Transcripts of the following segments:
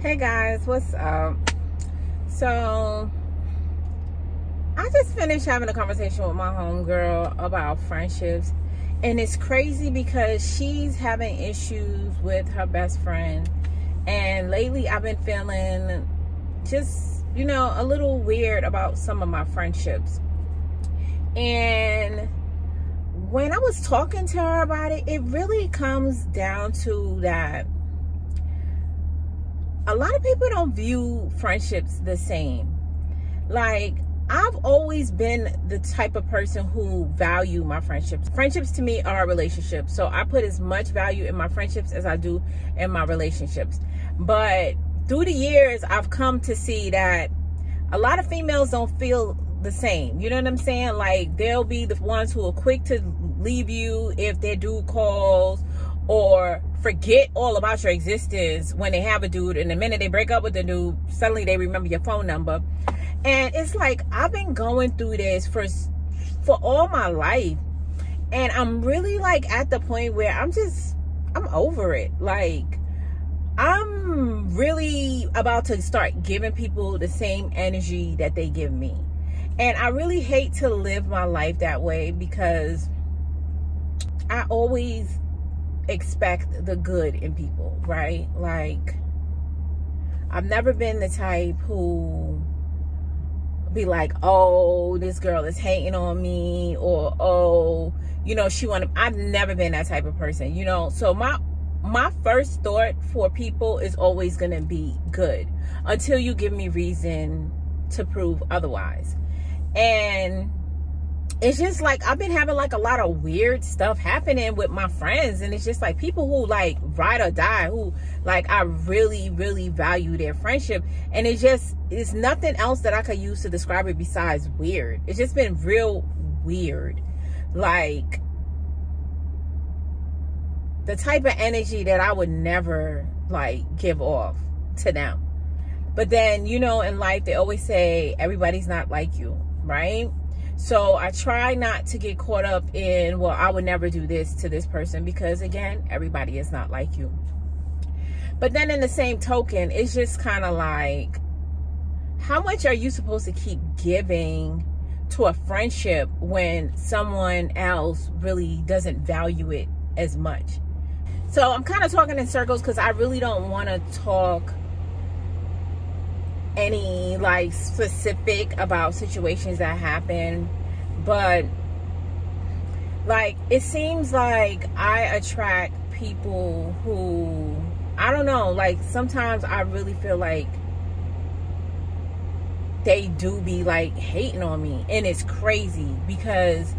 Hey guys, what's up? So I just finished having a conversation with my homegirl about friendships, and it's crazy because she's having issues with her best friend, and lately I've been feeling just, a little weird about some of my friendships. And when I was talking to her about it, it really comes down to that a lot of people don't view friendships the same. Like, I've always been the type of person who value my friendships. Friendships to me are relationships. So I put as much value in my friendships as I do in my relationships. But through the years, I've come to see that a lot of females don't feel the same. You know what I'm saying? Like, they'll be the ones who are quick to leave you if their dude calls, or forget all about your existence when they have a dude, and the minute they break up with the dude, suddenly they remember your phone number. And it's like, I've been going through this for all my life, and I'm really like at the point where I'm over it. Like, I'm really about to start giving people the same energy that they give me. And I really hate to live my life that way, because I always expect the good in people, right? Like, I've never been the type who be like, oh, this girl is hating on me, or oh, I've never been that type of person, so my first thought for people is always gonna be good until you give me reason to prove otherwise. And it's just like, I've been having like a lot of weird stuff happening with my friends, and it's just like people who like ride or die, who like I really, really value their friendship, and it's nothing else that I could use to describe it besides weird. It's just been real weird, like the type of energy that I would never like give off to them. But then, in life they always say everybody's not like you, right? So I try not to get caught up in, well, I would never do this to this person, because again, everybody is not like you. But then in the same token, it's just kind of like, how much are you supposed to keep giving to a friendship when someone else really doesn't value it as much? So I'm kind of talking in circles, because I really don't want to talk any like specific about situations that happen, but like, it seems like I attract people who, I don't know, like sometimes I really feel like they do be like hating on me, and it's crazy because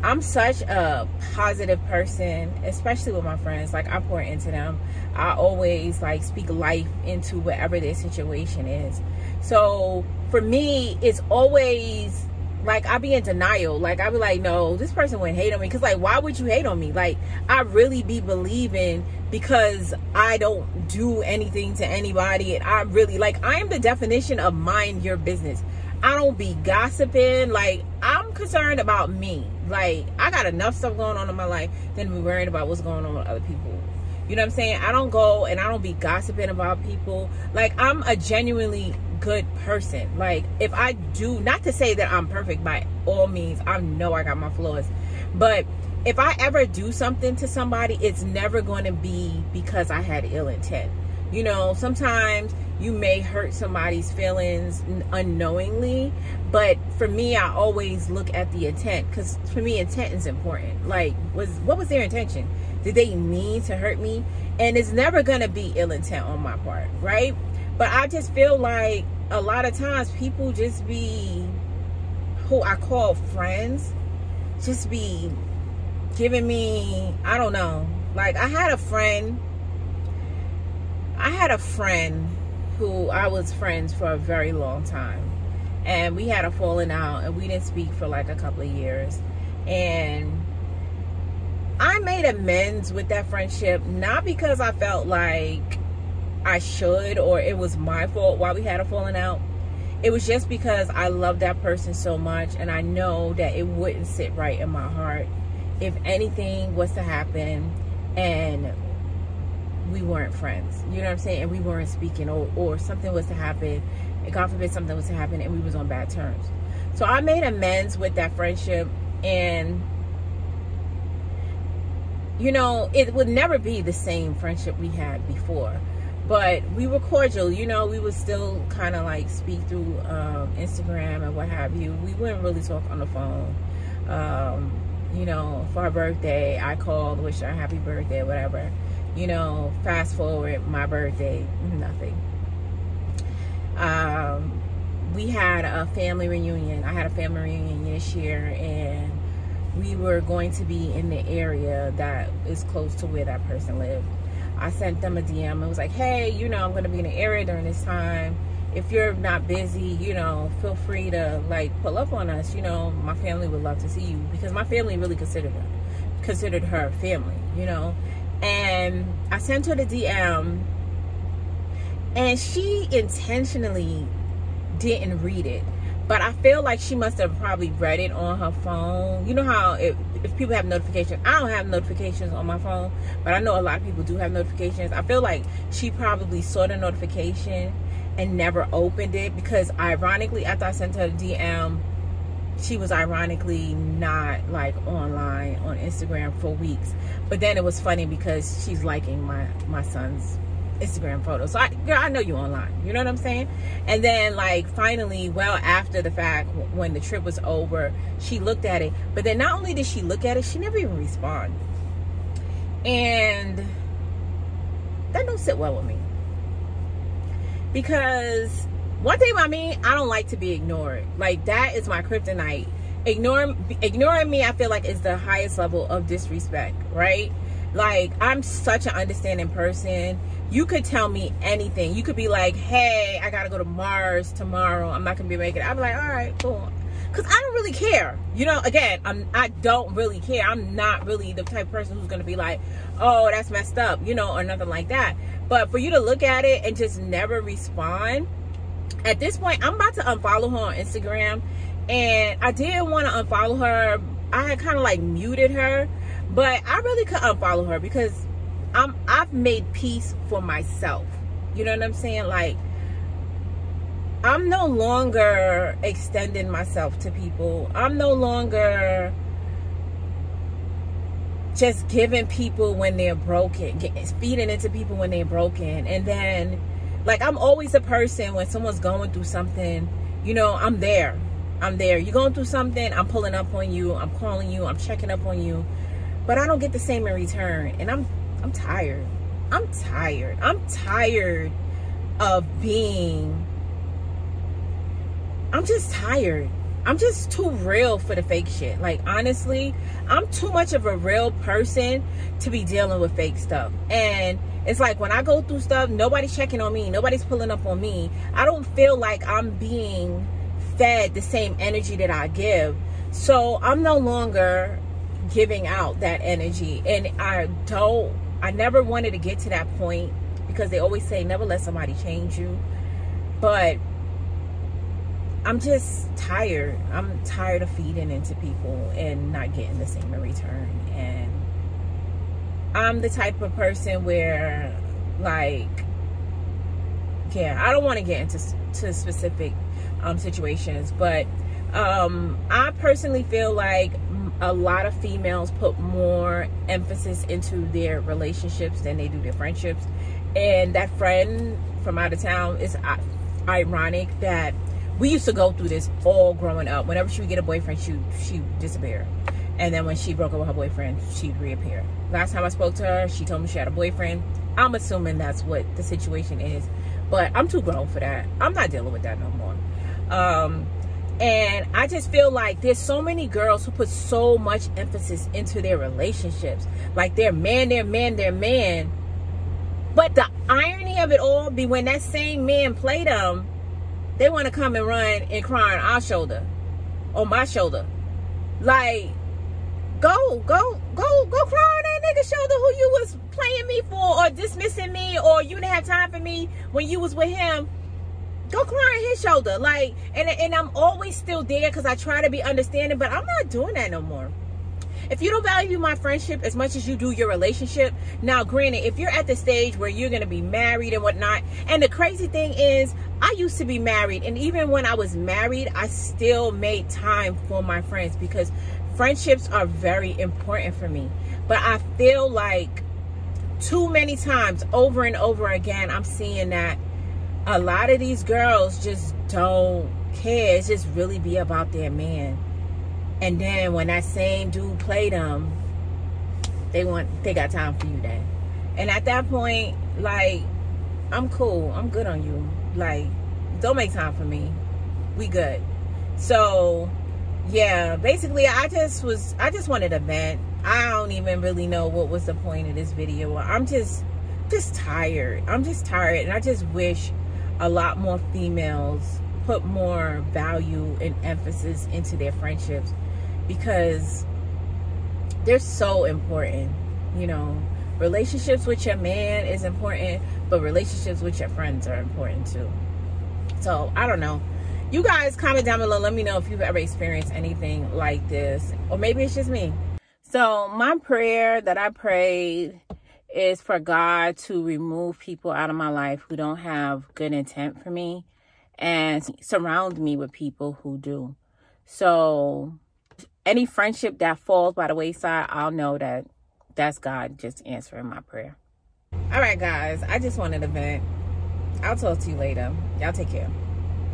I'm such a positive person, especially with my friends. Like, I pour into them. I always like speak life into whatever their situation is. So for me, it's always like, I be in denial. Like, I be like, no, this person wouldn't hate on me. Because like, why would you hate on me? Like, I really be believing, because I don't do anything to anybody. And I really, like, I am the definition of mind your business. I don't be gossiping. Like, I'm concerned about me. Like, I got enough stuff going on in my life than to be worrying about what's going on with other people. You know what I'm saying? I don't go and I don't be gossiping about people. Like, I'm a genuinely good person. Like, if I do, not to say that I'm perfect by all means, I know I got my flaws, but if I ever do something to somebody, it's never going to be because I had ill intent. Sometimes you may hurt somebody's feelings unknowingly, but for me, I always look at the intent, because for me, intent is important. Like, what was their intention? Did they mean to hurt me? And it's never gonna be ill intent on my part, right? But I just feel like a lot of times people just be, who I call friends, just be giving me, I don't know. Like, I had a friend who I was friends for a very long time, and we had a falling out, and we didn't speak for like a couple of years, and I made amends with that friendship, not because I felt like I should or it was my fault why we had a falling out. It was just because I love that person so much, and I know that it wouldn't sit right in my heart if anything was to happen and we weren't friends. You know what I'm saying? And we weren't speaking, or something was to happen, and God forbid something was to happen, and we was on bad terms. So I made amends with that friendship, and you know, it would never be the same friendship we had before, but we were cordial. You know, we would still kind of like speak through Instagram and what have you. We wouldn't really talk on the phone. You know, for her birthday, I called, wished her a happy birthday, whatever. You know, fast forward, my birthday, nothing. We had a family reunion. I had a family reunion this year, and we were going to be in the area that is close to where that person lived. I sent them a DM and was like, hey, you know, I'm going to be in the area during this time. If you're not busy, you know, feel free to like pull up on us. You know, my family would love to see you, because my family really considered her family, you know. And I sent her the DM, and she intentionally didn't read it. But I feel like she must have probably read it on her phone. You know how if people have notifications, I don't have notifications on my phone, but I know a lot of people do have notifications. I feel like she probably saw the notification and never opened it, because ironically, after I sent her the DM, she was ironically not like online on Instagram for weeks. But then it was funny because she's liking my son's Instagram photos. So girl, I know you online, you know what I'm saying? And then like finally, well, after the fact, when the trip was over, she looked at it. But then not only did she look at it, she never even responded. And that don't sit well with me, because one thing about me, I don't like to be ignored. Like, that is my kryptonite. Ignoring me, I feel like, is the highest level of disrespect, right? Like, I'm such an understanding person. You could tell me anything. You could be like, hey, I gotta go to Mars tomorrow, I'm not gonna be making it. I'd be like, all right, cool. Because I don't really care. You know, again, I don't really care. I'm not really the type of person who's gonna be like, oh, that's messed up, you know, or nothing like that. But for you to look at it and just never respond, at this point, I'm about to unfollow her on Instagram. And I didn't want to unfollow her. I had kind of like muted her, but I really could unfollow her, because I've made peace for myself. You know what I'm saying? Like, I'm no longer extending myself to people. I'm no longer just giving people when they're broken, feeding into people when they're broken. And then, like, I'm always a person when someone's going through something, you know, I'm there. You're going through something, I'm pulling up on you, I'm calling you, I'm checking up on you. But I don't get the same in return. And I'm tired. I'm tired of being, I'm just tired. I'm just too real for the fake shit. Like, honestly, I'm too much of a real person to be dealing with fake stuff. And it's like, when I go through stuff, nobody's checking on me, nobody's pulling up on me. I don't feel like I'm being fed the same energy that I give. So I'm no longer giving out that energy. And I never wanted to get to that point, because they always say never let somebody change you. But I'm just tired. I'm tired of feeding into people and not getting the same in return. And I'm the type of person where, like, yeah, I don't want to get into specific situations, but I personally feel like a lot of females put more emphasis into their relationships than they do their friendships. And that friend from out of town, is ironic that we used to go through this all growing up. Whenever she would get a boyfriend, she'd disappear. And then when she broke up with her boyfriend, she'd reappear. Last time I spoke to her, she told me she had a boyfriend. I'm assuming that's what the situation is. But I'm too grown for that. I'm not dealing with that no more. And I just feel like there's so many girls who put so much emphasis into their relationships. Like, they're man. But the irony of it all be, when that same man play them, they want to come and run and cry on our shoulder, on my shoulder. Like, go cry on that nigga's shoulder who you was playing me for, or dismissing me, or you didn't have time for me when you was with him. Go cry on his shoulder. Like, and I'm always still there, because I try to be understanding, but I'm not doing that no more. If you don't value my friendship as much as you do your relationship, now granted, if you're at the stage where you're going to be married and whatnot, and the crazy thing is, I used to be married, and even when I was married, I still made time for my friends because friendships are very important for me. But I feel like too many times over and over again, I'm seeing that a lot of these girls just don't care. It's just really be about their man. And then when that same dude play them, they got time for you then. And at that point, like, I'm cool. I'm good on you. Like, don't make time for me. We good. So, yeah, basically, I just wanted to vent. I don't even really know what was the point of this video. I'm just tired. I'm just tired, and I just wish a lot more females put more value and emphasis into their friendships, because they're so important. You know, relationships with your man is important, but relationships with your friends are important too. So I don't know, you guys comment down below, let me know if you've ever experienced anything like this, or maybe it's just me. So my prayer that I prayed is for God to remove people out of my life who don't have good intent for me and surround me with people who do. So any friendship that falls by the wayside, I'll know that that's God just answering my prayer. All right, guys, I just wanted to vent. I'll talk to you later. Y'all take care.